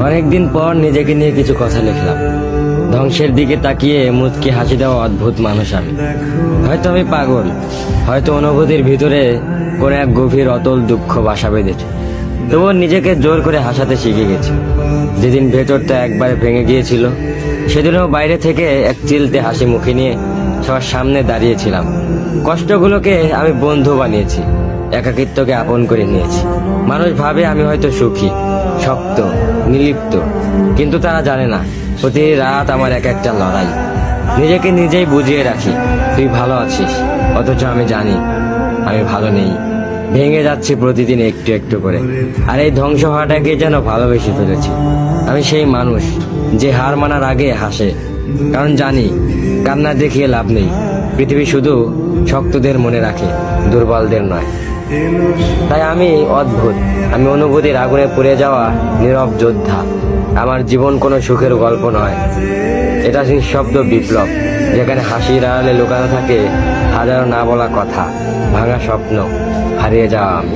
অনেকদিন পর নিজেকে নিয়ে কিছু কথা লিখলাম। ধ্বংসের দিকে তাকিয়ে মুচকি হাসি দেওয়া অদ্ভুত মানুষ আমি। হয়তো আমি পাগল, হয়তো অনুভূতির ভিতরে কোনো এক গভীর অতল দুঃখ বাসা বেঁধেছে। তবুও নিজেকে জোর করে হাসাতে শিখে গেছি। যেদিন ভেতরটা একবারে ভেঙে গিয়েছিল, সেদিনও বাইরে থেকে এক চিলতে হাসি মুখে নিয়ে সবার সামনে দাঁড়িয়েছিলাম। কষ্টগুলোকে আমি বন্ধু বানিয়েছি, একাকিত্বকে আপন করে নিয়েছি। মানুষ ভাবে আমি হয়তো সুখী, শক্ত, নির্লিপ্ত, কিন্তু তারা জানে না প্রতি রাত আমার এক একটা লড়াই। নিজেকে নিজেই বুঝিয়ে রাখি তুই ভালো আছিস, অথচ আমি জানি আমি ভালো নেই। ভেঙে যাচ্ছি প্রতিদিন একটু একটু করে, আর এই ধ্বংস হওয়াটাকে যেন ভালোবেসে ফেলেছি। আমি সেই মানুষ যে হার মানার আগে হাসে, কারণ জানি কান্না দেখিয়ে লাভ নেই। পৃথিবী শুধু শক্তদের মনে রাখে, দুর্বলদের নয়। তাই আমি অদ্ভুত, আমি অনুভূতির আগুনে পুড়ে যাওয়া নীরব যোদ্ধা। আমার জীবন কোনো সুখের গল্প নয়, এটা নিঃশব্দ বিপ্লব, যেখানে হাসির আড়ালে লুকানো থাকে হাজারো না বলা কথা, ভাঙা স্বপ্ন, হারিয়ে যাওয়া আমি।